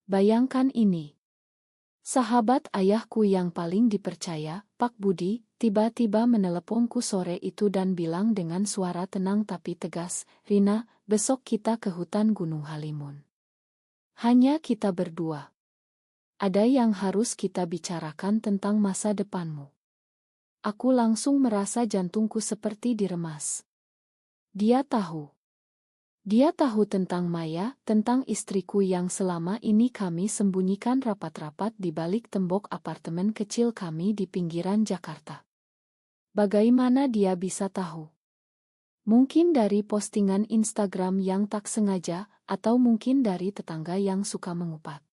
Bayangkan ini. Sahabat ayahku yang paling dipercaya, Pak Budi, tiba-tiba meneleponku sore itu dan bilang dengan suara tenang tapi tegas, "Rina, besok kita ke hutan Gunung Halimun. Hanya kita berdua. Ada yang harus kita bicarakan tentang masa depanmu." Aku langsung merasa jantungku seperti diremas. Dia tahu. Dia tahu tentang Maya, tentang istriku yang selama ini kami sembunyikan rapat-rapat di balik tembok apartemen kecil kami di pinggiran Jakarta. Bagaimana dia bisa tahu? Mungkin dari postingan Instagram yang tak sengaja, atau mungkin dari tetangga yang suka mengupat.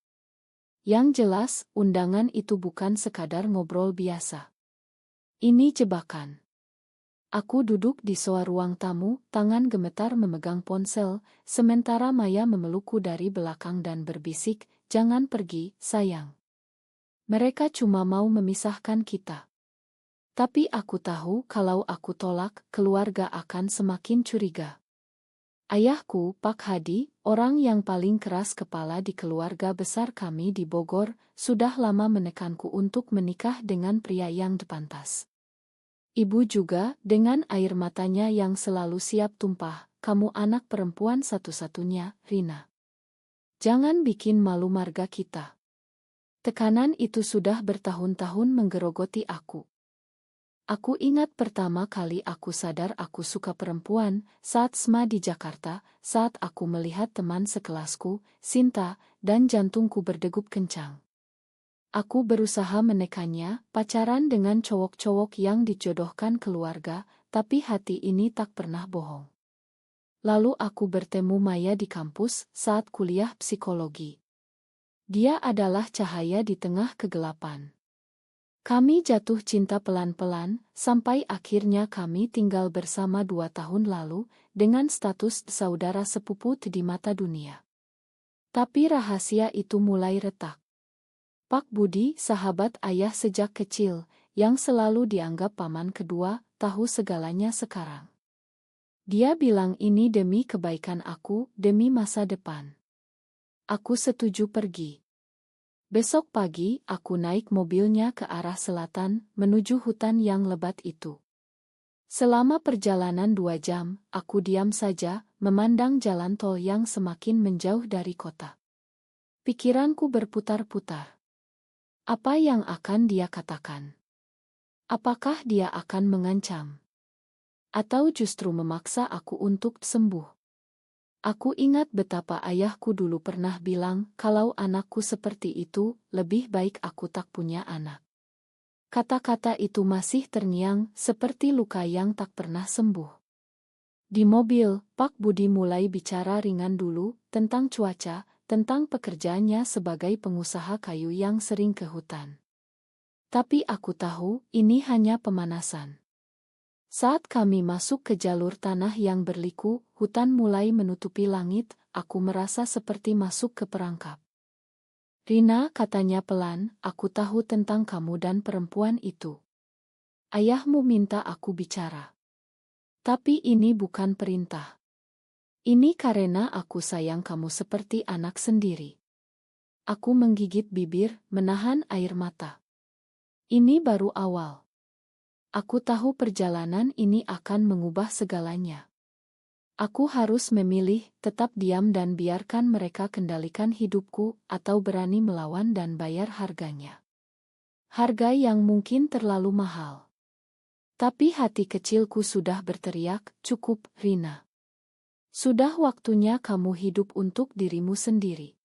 Yang jelas, undangan itu bukan sekadar ngobrol biasa. Ini jebakan. Aku duduk di sofa ruang tamu, tangan gemetar memegang ponsel, sementara Maya memelukku dari belakang dan berbisik, "Jangan pergi, sayang. Mereka cuma mau memisahkan kita." Tapi aku tahu kalau aku tolak, keluarga akan semakin curiga. Ayahku, Pak Hadi, orang yang paling keras kepala di keluarga besar kami di Bogor, sudah lama menekanku untuk menikah dengan pria yang pantas. Ibu juga, dengan air matanya yang selalu siap tumpah, "Kamu anak perempuan satu-satunya, Rina. Jangan bikin malu marga kita." Tekanan itu sudah bertahun-tahun menggerogoti aku. Aku ingat pertama kali aku sadar aku suka perempuan, saat SMA di Jakarta, saat aku melihat teman sekelasku, Sinta, dan jantungku berdegup kencang. Aku berusaha menekannya, pacaran dengan cowok-cowok yang dijodohkan keluarga, tapi hati ini tak pernah bohong. Lalu aku bertemu Maya di kampus saat kuliah psikologi. Dia adalah cahaya di tengah kegelapan. Kami jatuh cinta pelan-pelan, sampai akhirnya kami tinggal bersama 2 tahun lalu, dengan status saudara sepupu di mata dunia. Tapi rahasia itu mulai retak. Pak Budi, sahabat ayah sejak kecil, yang selalu dianggap paman kedua, tahu segalanya sekarang. Dia bilang ini demi kebaikan aku, demi masa depan. Aku setuju pergi. Besok pagi, aku naik mobilnya ke arah selatan, menuju hutan yang lebat itu. Selama perjalanan 2 jam, aku diam saja, memandang jalan tol yang semakin menjauh dari kota. Pikiranku berputar-putar. Apa yang akan dia katakan? Apakah dia akan mengancam? Atau justru memaksa aku untuk sembuh? Aku ingat betapa ayahku dulu pernah bilang, kalau anakku seperti itu, lebih baik aku tak punya anak. Kata-kata itu masih terngiang, seperti luka yang tak pernah sembuh. Di mobil, Pak Budi mulai bicara ringan dulu, tentang cuaca, tentang pekerjaannya sebagai pengusaha kayu yang sering ke hutan. Tapi aku tahu, ini hanya pemanasan. Saat kami masuk ke jalur tanah yang berliku, hutan mulai menutupi langit, aku merasa seperti masuk ke perangkap. "Rina," katanya pelan, "aku tahu tentang kamu dan perempuan itu. Ayahmu minta aku bicara. Tapi ini bukan perintah. Ini karena aku sayang kamu seperti anak sendiri." Aku menggigit bibir, menahan air mata. Ini baru awal. Aku tahu perjalanan ini akan mengubah segalanya. Aku harus memilih, tetap diam dan biarkan mereka kendalikan hidupku, atau berani melawan dan bayar harganya. Harga yang mungkin terlalu mahal. Tapi hati kecilku sudah berteriak, "Cukup, Rina. Sudah waktunya kamu hidup untuk dirimu sendiri."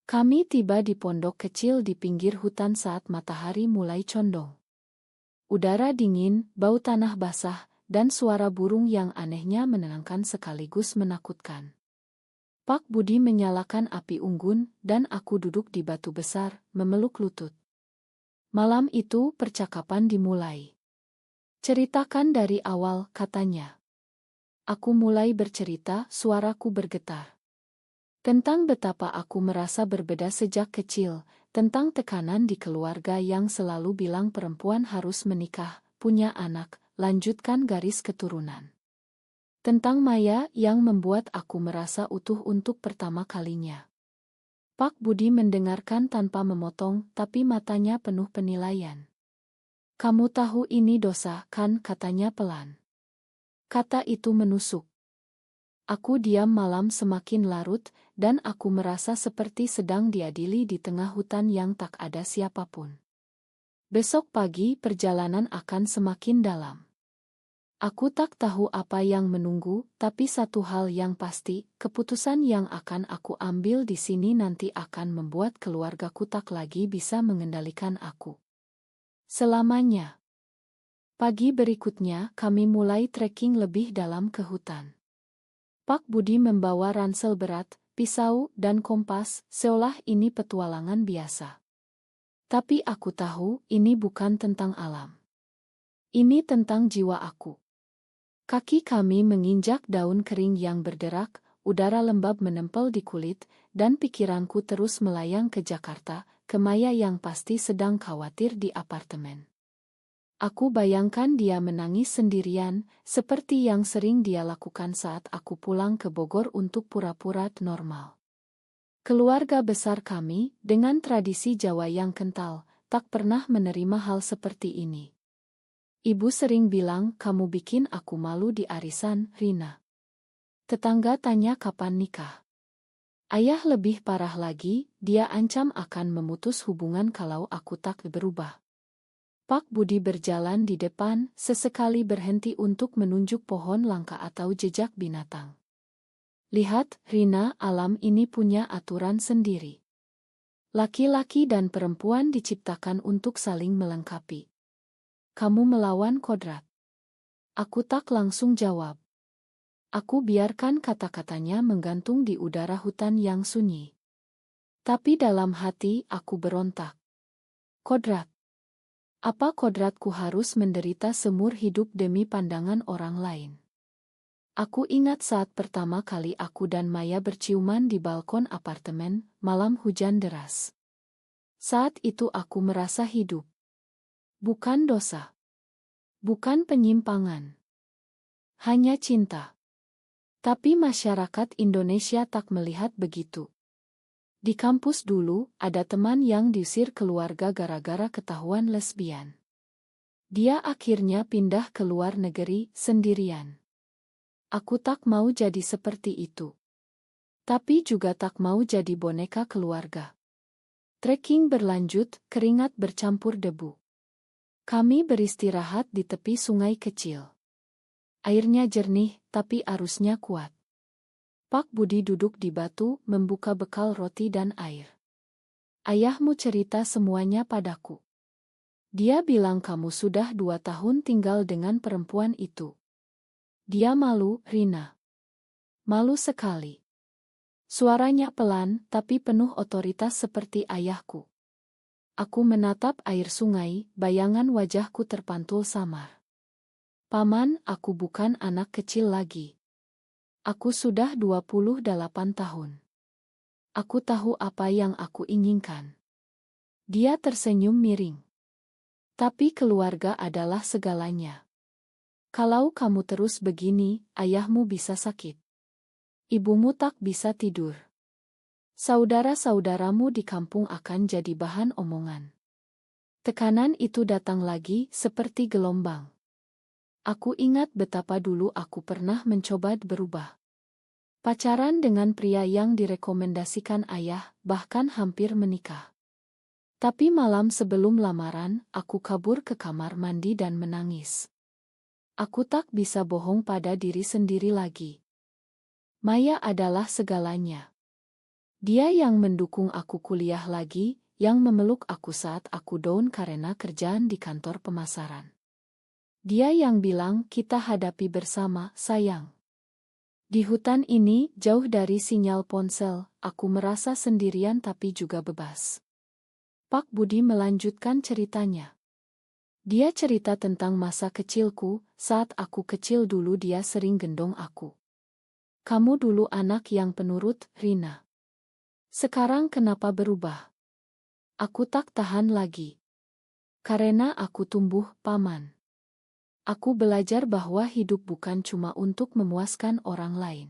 Kami tiba di pondok kecil di pinggir hutan saat matahari mulai condong. Udara dingin, bau tanah basah, dan suara burung yang anehnya menenangkan sekaligus menakutkan. Pak Budi menyalakan api unggun, dan aku duduk di batu besar, memeluk lutut. Malam itu percakapan dimulai. "Ceritakan dari awal," katanya. Aku mulai bercerita, suaraku bergetar. Tentang betapa aku merasa berbeda sejak kecil, tentang tekanan di keluarga yang selalu bilang perempuan harus menikah, punya anak, lanjutkan garis keturunan. Tentang Maya yang membuat aku merasa utuh untuk pertama kalinya. Pak Budi mendengarkan tanpa memotong, tapi matanya penuh penilaian. Kamu tahu ini dosa, kan? Katanya pelan. Kata itu menusuk. Aku diam. Malam semakin larut, dan aku merasa seperti sedang diadili di tengah hutan yang tak ada siapapun. Besok pagi perjalanan akan semakin dalam. Aku tak tahu apa yang menunggu, tapi satu hal yang pasti, keputusan yang akan aku ambil di sini nanti akan membuat keluargaku tak lagi bisa mengendalikan aku selamanya. Pagi berikutnya, kami mulai trekking lebih dalam ke hutan. Pak Budi membawa ransel berat, pisau, dan kompas, seolah ini petualangan biasa. Tapi aku tahu, ini bukan tentang alam. Ini tentang jiwa aku. Kaki kami menginjak daun kering yang berderak, udara lembab menempel di kulit, dan pikiranku terus melayang ke Jakarta, ke Maya yang pasti sedang khawatir di apartemen. Aku bayangkan dia menangis sendirian, seperti yang sering dia lakukan saat aku pulang ke Bogor untuk pura-pura normal. Keluarga besar kami, dengan tradisi Jawa yang kental, tak pernah menerima hal seperti ini. Ibu sering bilang, kamu bikin aku malu di arisan, Rina. Tetangga tanya kapan nikah. Ayah lebih parah lagi, dia ancam akan memutus hubungan kalau aku tak berubah. Pak Budi berjalan di depan, sesekali berhenti untuk menunjuk pohon langka atau jejak binatang. Lihat, Rina, alam ini punya aturan sendiri. Laki-laki dan perempuan diciptakan untuk saling melengkapi. Kamu melawan kodrat. Aku tak langsung jawab. Aku biarkan kata-katanya menggantung di udara hutan yang sunyi. Tapi dalam hati aku berontak. Kodrat. Apa kodratku harus menderita seumur hidup demi pandangan orang lain? Aku ingat saat pertama kali aku dan Maya berciuman di balkon apartemen, malam hujan deras. Saat itu aku merasa hidup. Bukan dosa. Bukan penyimpangan. Hanya cinta. Tapi masyarakat Indonesia tak melihat begitu. Di kampus dulu, ada teman yang diusir keluarga gara-gara ketahuan lesbian. Dia akhirnya pindah ke luar negeri sendirian. Aku tak mau jadi seperti itu. Tapi juga tak mau jadi boneka keluarga. Trekking berlanjut, keringat bercampur debu. Kami beristirahat di tepi sungai kecil. Airnya jernih, tapi arusnya kuat. Pak Budi duduk di batu, membuka bekal roti dan air. Ayahmu cerita semuanya padaku. Dia bilang kamu sudah 2 tahun tinggal dengan perempuan itu. Dia malu, Rina. Malu sekali. Suaranya pelan, tapi penuh otoritas seperti ayahku. Aku menatap air sungai, bayangan wajahku terpantul samar. Paman, aku bukan anak kecil lagi. Aku sudah 28 tahun. Aku tahu apa yang aku inginkan. Dia tersenyum miring. Tapi keluarga adalah segalanya. Kalau kamu terus begini, ayahmu bisa sakit. Ibumu tak bisa tidur. Saudara-saudaramu di kampung akan jadi bahan omongan. Tekanan itu datang lagi seperti gelombang. Aku ingat betapa dulu aku pernah mencoba berubah. Pacaran dengan pria yang direkomendasikan ayah, bahkan hampir menikah. Tapi malam sebelum lamaran, aku kabur ke kamar mandi dan menangis. Aku tak bisa bohong pada diri sendiri lagi. Maya adalah segalanya. Dia yang mendukung aku kuliah lagi, yang memeluk aku saat aku down karena kerjaan di kantor pemasaran. Dia yang bilang kita hadapi bersama, sayang. Di hutan ini, jauh dari sinyal ponsel, aku merasa sendirian tapi juga bebas. Pak Budi melanjutkan ceritanya. Dia cerita tentang masa kecilku, saat aku kecil dulu dia sering gendong aku. Kamu dulu anak yang penurut, Rina. Sekarang kenapa berubah? Aku tak tahan lagi. Karena aku tumbuh, Paman. Aku belajar bahwa hidup bukan cuma untuk memuaskan orang lain.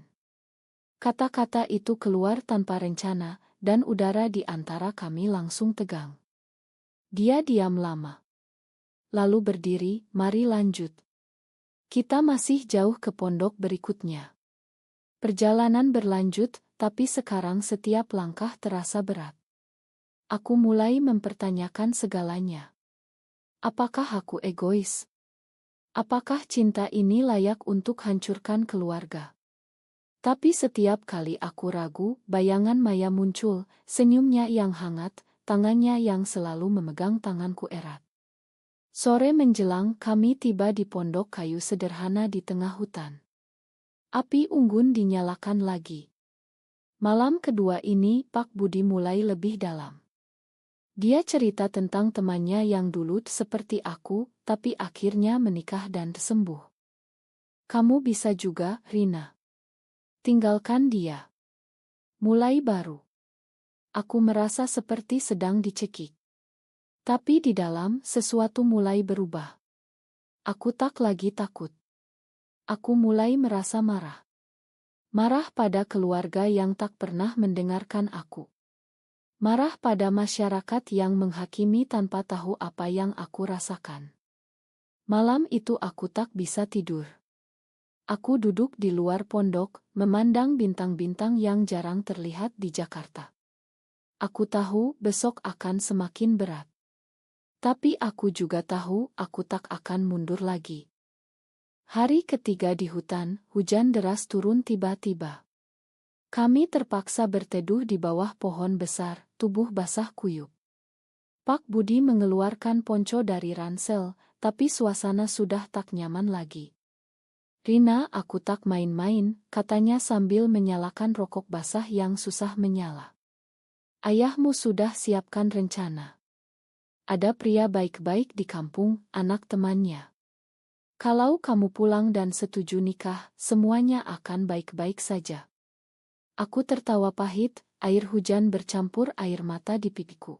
Kata-kata itu keluar tanpa rencana, dan udara di antara kami langsung tegang. Dia diam lama. Lalu berdiri, mari lanjut. Kita masih jauh ke pondok berikutnya. Perjalanan berlanjut, tapi sekarang setiap langkah terasa berat. Aku mulai mempertanyakan segalanya. Apakah aku egois? Apakah cinta ini layak untuk hancurkan keluarga? Tapi setiap kali aku ragu, bayangan Maya muncul, senyumnya yang hangat, tangannya yang selalu memegang tanganku erat. Sore menjelang, kami tiba di pondok kayu sederhana di tengah hutan. Api unggun dinyalakan lagi. Malam kedua ini, Pak Budi mulai lebih dalam. Dia cerita tentang temannya yang dulu seperti aku, tapi akhirnya menikah dan sembuh. Kamu bisa juga, Rina. Tinggalkan dia. Mulai baru. Aku merasa seperti sedang dicekik. Tapi di dalam, sesuatu mulai berubah. Aku tak lagi takut. Aku mulai merasa marah. Marah pada keluarga yang tak pernah mendengarkan aku. Marah pada masyarakat yang menghakimi tanpa tahu apa yang aku rasakan. Malam itu aku tak bisa tidur. Aku duduk di luar pondok, memandang bintang-bintang yang jarang terlihat di Jakarta. Aku tahu besok akan semakin berat. Tapi aku juga tahu aku tak akan mundur lagi. Hari ketiga di hutan, hujan deras turun tiba-tiba. Kami terpaksa berteduh di bawah pohon besar, tubuh basah kuyup. Pak Budi mengeluarkan ponco dari ransel, tapi suasana sudah tak nyaman lagi. Rina, aku tak main-main, katanya sambil menyalakan rokok basah yang susah menyala. Ayahmu sudah siapkan rencana. Ada pria baik-baik di kampung, anak temannya. Kalau kamu pulang dan setuju nikah, semuanya akan baik-baik saja. Aku tertawa pahit, air hujan bercampur air mata di pipiku.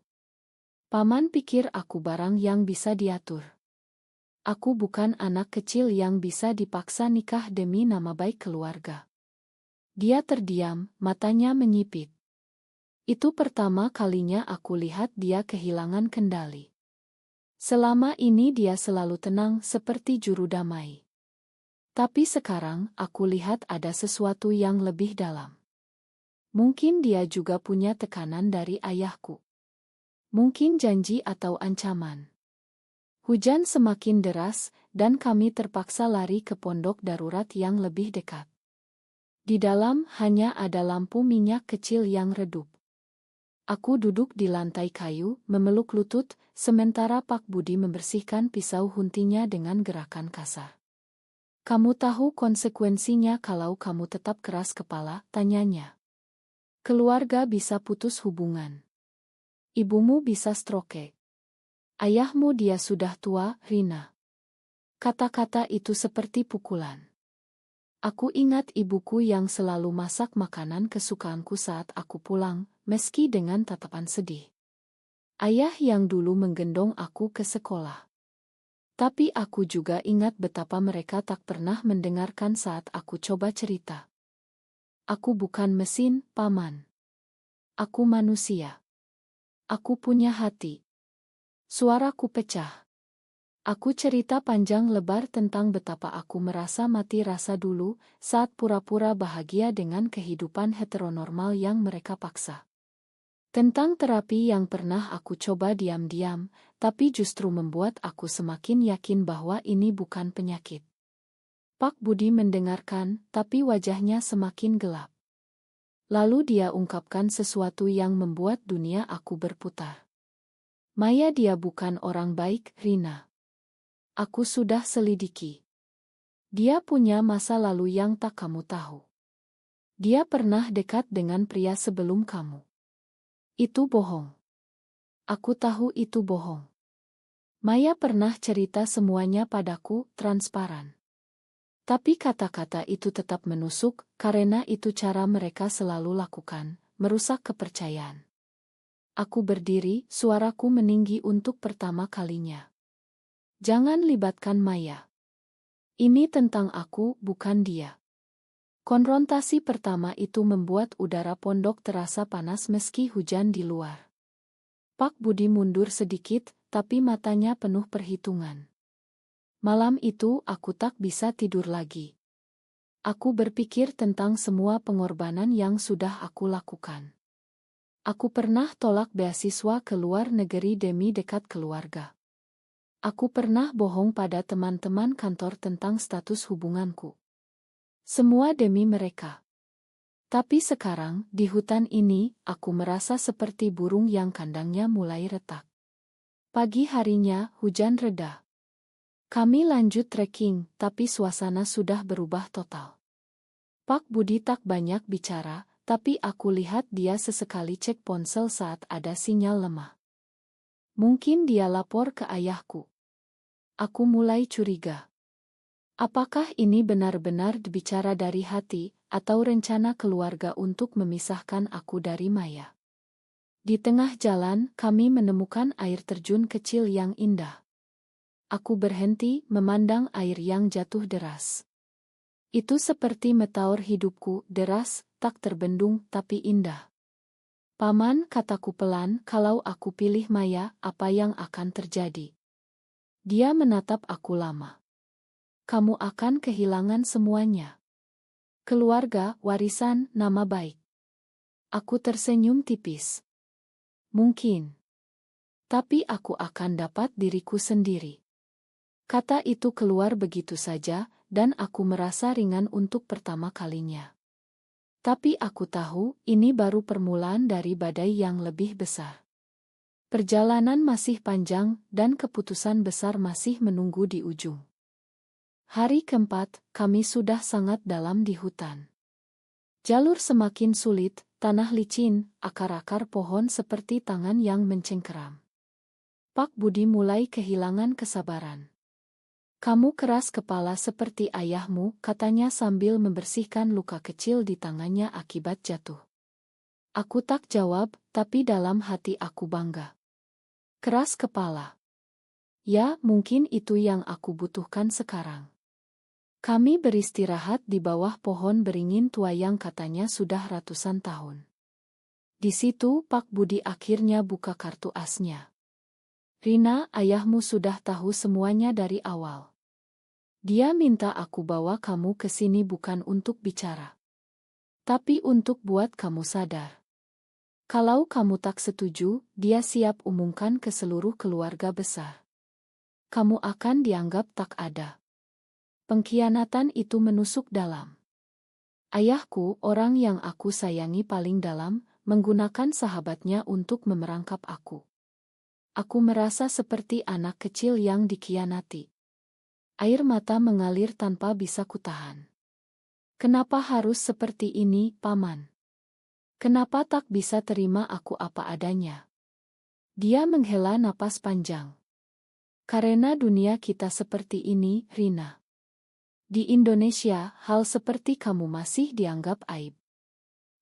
Paman pikir aku barang yang bisa diatur. Aku bukan anak kecil yang bisa dipaksa nikah demi nama baik keluarga. Dia terdiam, matanya menyipit. Itu pertama kalinya aku lihat dia kehilangan kendali. Selama ini dia selalu tenang seperti juru damai. Tapi sekarang aku lihat ada sesuatu yang lebih dalam. Mungkin dia juga punya tekanan dari ayahku. Mungkin janji atau ancaman. Hujan semakin deras, dan kami terpaksa lari ke pondok darurat yang lebih dekat. Di dalam hanya ada lampu minyak kecil yang redup. Aku duduk di lantai kayu, memeluk lutut, sementara Pak Budi membersihkan pisau huntinya dengan gerakan kasar. Kamu tahu konsekuensinya kalau kamu tetap keras kepala, tanyanya. Keluarga bisa putus hubungan. Ibumu bisa stroke. Ayahmu dia sudah tua, Rina. Kata-kata itu seperti pukulan. Aku ingat ibuku yang selalu masak makanan kesukaanku saat aku pulang, meski dengan tatapan sedih. Ayah yang dulu menggendong aku ke sekolah. Tapi aku juga ingat betapa mereka tak pernah mendengarkan saat aku coba cerita. Aku bukan mesin, Paman. Aku manusia. Aku punya hati. Suaraku pecah. Aku cerita panjang lebar tentang betapa aku merasa mati rasa dulu saat pura-pura bahagia dengan kehidupan heteronormal yang mereka paksa. Tentang terapi yang pernah aku coba diam-diam, tapi justru membuat aku semakin yakin bahwa ini bukan penyakit. Pak Budi mendengarkan, tapi wajahnya semakin gelap. Lalu dia ungkapkan sesuatu yang membuat dunia aku berputar. Maya dia bukan orang baik, Rina. Aku sudah selidiki. Dia punya masa lalu yang tak kamu tahu. Dia pernah dekat dengan pria sebelum kamu. Itu bohong. Aku tahu itu bohong. Maya pernah cerita semuanya padaku, transparan. Tapi kata-kata itu tetap menusuk, karena itu cara mereka selalu lakukan, merusak kepercayaan. Aku berdiri, suaraku meninggi untuk pertama kalinya. Jangan libatkan Maya. Ini tentang aku, bukan dia. Konfrontasi pertama itu membuat udara pondok terasa panas meski hujan di luar. Pak Budi mundur sedikit, tapi matanya penuh perhitungan. Malam itu aku tak bisa tidur lagi. Aku berpikir tentang semua pengorbanan yang sudah aku lakukan. Aku pernah tolak beasiswa ke luar negeri demi dekat keluarga. Aku pernah bohong pada teman-teman kantor tentang status hubunganku. Semua demi mereka. Tapi sekarang, di hutan ini, aku merasa seperti burung yang kandangnya mulai retak. Pagi harinya, hujan reda. Kami lanjut trekking, tapi suasana sudah berubah total. Pak Budi tak banyak bicara, tapi aku lihat dia sesekali cek ponsel saat ada sinyal lemah. Mungkin dia lapor ke ayahku. Aku mulai curiga. Apakah ini benar-benar bicara dari hati, atau rencana keluarga untuk memisahkan aku dari Maya? Di tengah jalan, kami menemukan air terjun kecil yang indah. Aku berhenti memandang air yang jatuh deras. Itu seperti meteor hidupku, deras, tak terbendung, tapi indah. Paman, kataku pelan, kalau aku pilih Maya, apa yang akan terjadi? Dia menatap aku lama. Kamu akan kehilangan semuanya. Keluarga, warisan, nama baik. Aku tersenyum tipis. Mungkin. Tapi aku akan dapat diriku sendiri. Kata itu keluar begitu saja, dan aku merasa ringan untuk pertama kalinya. Tapi aku tahu, ini baru permulaan dari badai yang lebih besar. Perjalanan masih panjang, dan keputusan besar masih menunggu di ujung. Hari keempat, kami sudah sangat dalam di hutan. Jalur semakin sulit, tanah licin, akar-akar pohon seperti tangan yang mencengkeram. Pak Budi mulai kehilangan kesabaran. Kamu keras kepala seperti ayahmu, katanya sambil membersihkan luka kecil di tangannya akibat jatuh. Aku tak jawab, tapi dalam hati aku bangga. Keras kepala. Ya, mungkin itu yang aku butuhkan sekarang. Kami beristirahat di bawah pohon beringin tua yang katanya sudah ratusan tahun. Di situ Pak Budi akhirnya buka kartu asnya. Rina, ayahmu sudah tahu semuanya dari awal. Dia minta aku bawa kamu ke sini bukan untuk bicara, tapi untuk buat kamu sadar. Kalau kamu tak setuju, dia siap umumkan ke seluruh keluarga besar. Kamu akan dianggap tak ada. Pengkhianatan itu menusuk dalam. Ayahku, orang yang aku sayangi paling dalam, menggunakan sahabatnya untuk memerangkap aku. Aku merasa seperti anak kecil yang dikhianati. Air mata mengalir tanpa bisa kutahan. Kenapa harus seperti ini, Paman? Kenapa tak bisa terima aku apa adanya? Dia menghela napas panjang. Karena dunia kita seperti ini, Rina. Di Indonesia, hal seperti kamu masih dianggap aib.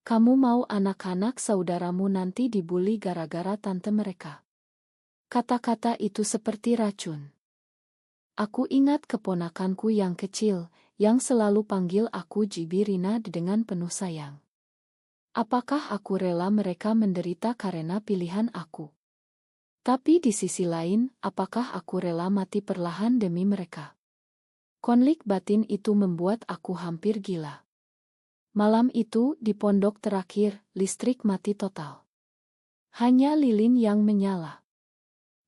Kamu mau anak-anak saudaramu nanti dibully gara-gara tante mereka. Kata-kata itu seperti racun. Aku ingat keponakanku yang kecil, yang selalu panggil aku Jibi Rina dengan penuh sayang. Apakah aku rela mereka menderita karena pilihan aku? Tapi di sisi lain, apakah aku rela mati perlahan demi mereka? Konflik batin itu membuat aku hampir gila. Malam itu, di pondok terakhir, listrik mati total. Hanya lilin yang menyala.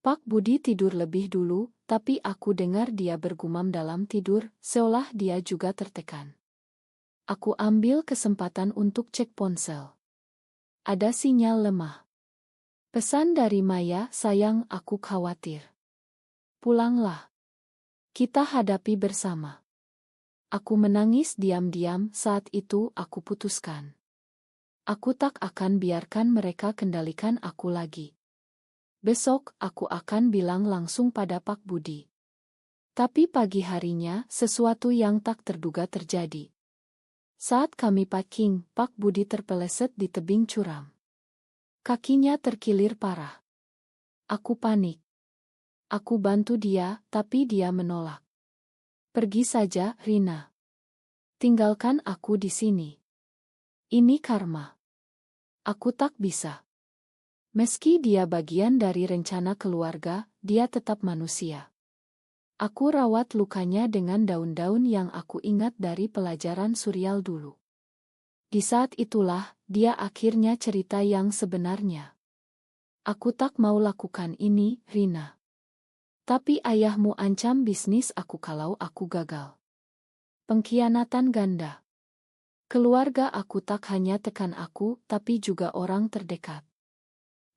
Pak Budi tidur lebih dulu, tapi aku dengar dia bergumam dalam tidur, seolah dia juga tertekan. Aku ambil kesempatan untuk cek ponsel. Ada sinyal lemah. Pesan dari Maya, sayang, aku khawatir. Pulanglah. Kita hadapi bersama. Aku menangis diam-diam, saat itu aku putuskan. Aku tak akan biarkan mereka kendalikan aku lagi. Besok, aku akan bilang langsung pada Pak Budi. Tapi pagi harinya, sesuatu yang tak terduga terjadi. Saat kami packing, Pak Budi terpeleset di tebing curam. Kakinya terkilir parah. Aku panik. Aku bantu dia, tapi dia menolak. Pergi saja, Rina. Tinggalkan aku di sini. Ini karma. Aku tak bisa. Meski dia bagian dari rencana keluarga, dia tetap manusia. Aku rawat lukanya dengan daun-daun yang aku ingat dari pelajaran Suryal dulu. Di saat itulah, dia akhirnya cerita yang sebenarnya. Aku tak mau lakukan ini, Rina. Tapi ayahmu ancam bisnis aku kalau aku gagal. Pengkhianatan ganda. Keluarga aku tak hanya tekan aku, tapi juga orang terdekat.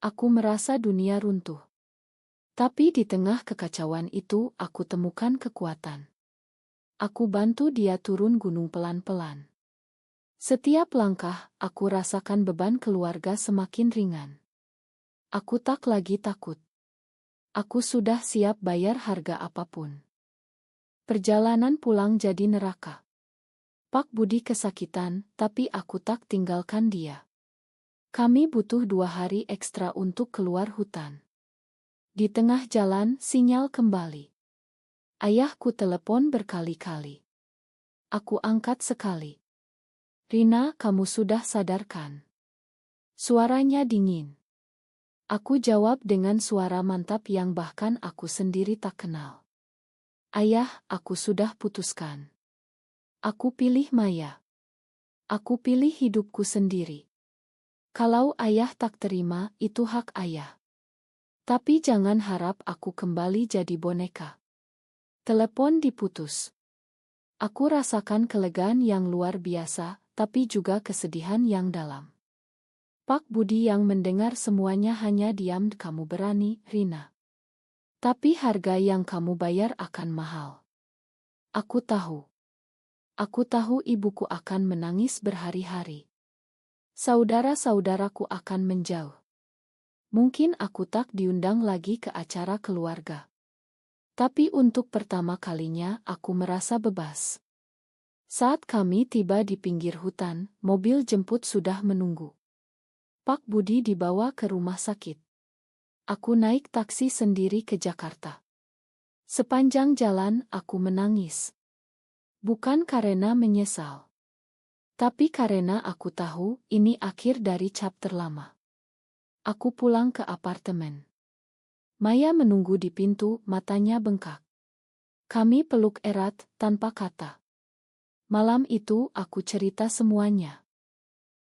Aku merasa dunia runtuh. Tapi di tengah kekacauan itu, aku temukan kekuatan. Aku bantu dia turun gunung pelan-pelan. Setiap langkah, aku rasakan beban keluarga semakin ringan. Aku tak lagi takut. Aku sudah siap bayar harga apapun. Perjalanan pulang jadi neraka. Pak Budi kesakitan, tapi aku tak tinggalkan dia. Kami butuh 2 hari ekstra untuk keluar hutan. Di tengah jalan, sinyal kembali. Ayahku telepon berkali-kali. Aku angkat sekali. Rina, kamu sudah sadarkan? Suaranya dingin. Aku jawab dengan suara mantap yang bahkan aku sendiri tak kenal. Ayah, aku sudah putuskan. Aku pilih Maya. Aku pilih hidupku sendiri. Kalau ayah tak terima, itu hak ayah. Tapi jangan harap aku kembali jadi boneka. Telepon diputus. Aku rasakan kelegaan yang luar biasa, tapi juga kesedihan yang dalam. Pak Budi yang mendengar semuanya hanya diam. Kamu berani, Rina. Tapi harga yang kamu bayar akan mahal. Aku tahu. Aku tahu ibuku akan menangis berhari-hari. Saudara-saudaraku akan menjauh. Mungkin aku tak diundang lagi ke acara keluarga. Tapi untuk pertama kalinya aku merasa bebas. Saat kami tiba di pinggir hutan, mobil jemput sudah menunggu. Pak Budi dibawa ke rumah sakit. Aku naik taksi sendiri ke Jakarta. Sepanjang jalan aku menangis. Bukan karena menyesal. Tapi karena aku tahu ini akhir dari chapter lama. Aku pulang ke apartemen. Maya menunggu di pintu, matanya bengkak. Kami peluk erat, tanpa kata. Malam itu aku cerita semuanya.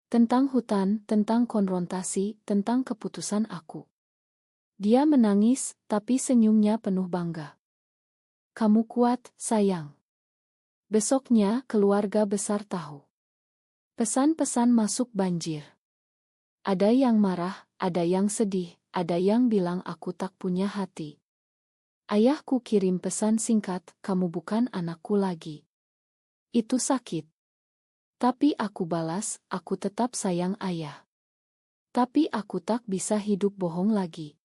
Tentang hutan, tentang konfrontasi, tentang keputusan aku. Dia menangis, tapi senyumnya penuh bangga. Kamu kuat, sayang. Besoknya keluarga besar tahu. Pesan-pesan masuk banjir. Ada yang marah, ada yang sedih, ada yang bilang aku tak punya hati. Ayahku kirim pesan singkat, kamu bukan anakku lagi. Itu sakit. Tapi aku balas, aku tetap sayang ayah. Tapi aku tak bisa hidup bohong lagi.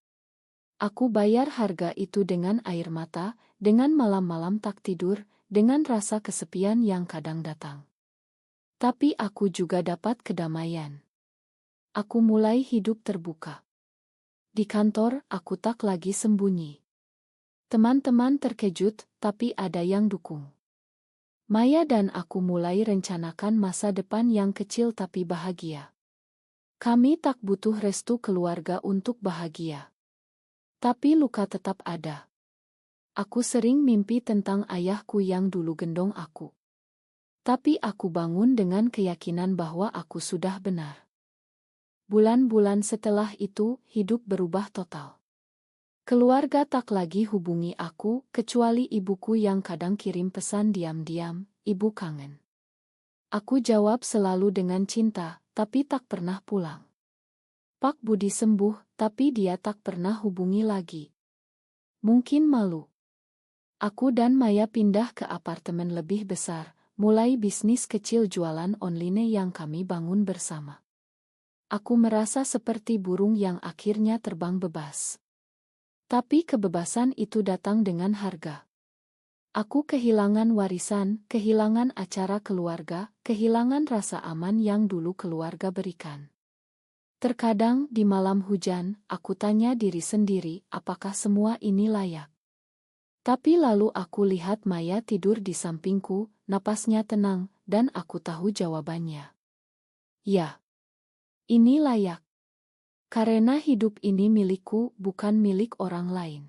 Aku bayar harga itu dengan air mata, dengan malam-malam tak tidur, dengan rasa kesepian yang kadang datang. Tapi aku juga dapat kedamaian. Aku mulai hidup terbuka. Di kantor, aku tak lagi sembunyi. Teman-teman terkejut, tapi ada yang dukung. Maya dan aku mulai rencanakan masa depan yang kecil tapi bahagia. Kami tak butuh restu keluarga untuk bahagia. Tapi luka tetap ada. Aku sering mimpi tentang ayahku yang dulu gendong aku. Tapi aku bangun dengan keyakinan bahwa aku sudah benar. Bulan-bulan setelah itu, hidup berubah total. Keluarga tak lagi hubungi aku, kecuali ibuku yang kadang kirim pesan diam-diam, ibu kangen. Aku jawab selalu dengan cinta, tapi tak pernah pulang. Pak Budi sembuh, tapi dia tak pernah hubungi lagi. Mungkin malu. Aku dan Maya pindah ke apartemen lebih besar, mulai bisnis kecil jualan online yang kami bangun bersama. Aku merasa seperti burung yang akhirnya terbang bebas. Tapi kebebasan itu datang dengan harga. Aku kehilangan warisan, kehilangan acara keluarga, kehilangan rasa aman yang dulu keluarga berikan. Terkadang di malam hujan, aku tanya diri sendiri, apakah semua ini layak? Tapi lalu aku lihat Maya tidur di sampingku, napasnya tenang, dan aku tahu jawabannya. Ya, ini layak. Karena hidup ini milikku, bukan milik orang lain.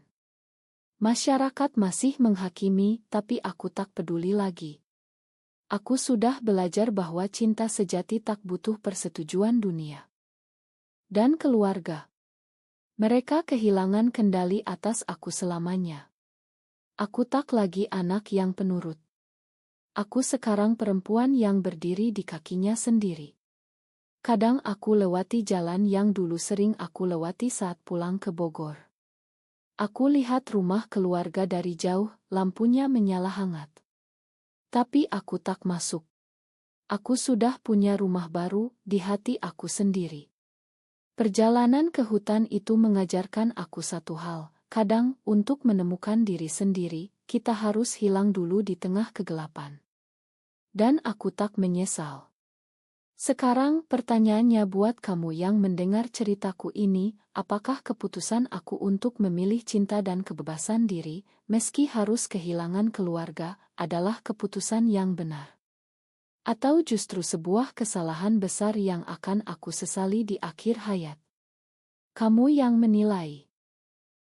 Masyarakat masih menghakimi, tapi aku tak peduli lagi. Aku sudah belajar bahwa cinta sejati tak butuh persetujuan dunia dan keluarga. Mereka kehilangan kendali atas aku selamanya. Aku tak lagi anak yang penurut. Aku sekarang perempuan yang berdiri di kakinya sendiri. Kadang aku lewati jalan yang dulu sering aku lewati saat pulang ke Bogor. Aku lihat rumah keluarga dari jauh, lampunya menyala hangat. Tapi aku tak masuk. Aku sudah punya rumah baru di hati aku sendiri. Perjalanan ke hutan itu mengajarkan aku satu hal. Kadang, untuk menemukan diri sendiri, kita harus hilang dulu di tengah kegelapan. Dan aku tak menyesal. Sekarang pertanyaannya buat kamu yang mendengar ceritaku ini, apakah keputusan aku untuk memilih cinta dan kebebasan diri, meski harus kehilangan keluarga, adalah keputusan yang benar? Atau justru sebuah kesalahan besar yang akan aku sesali di akhir hayat? Kamu yang menilai.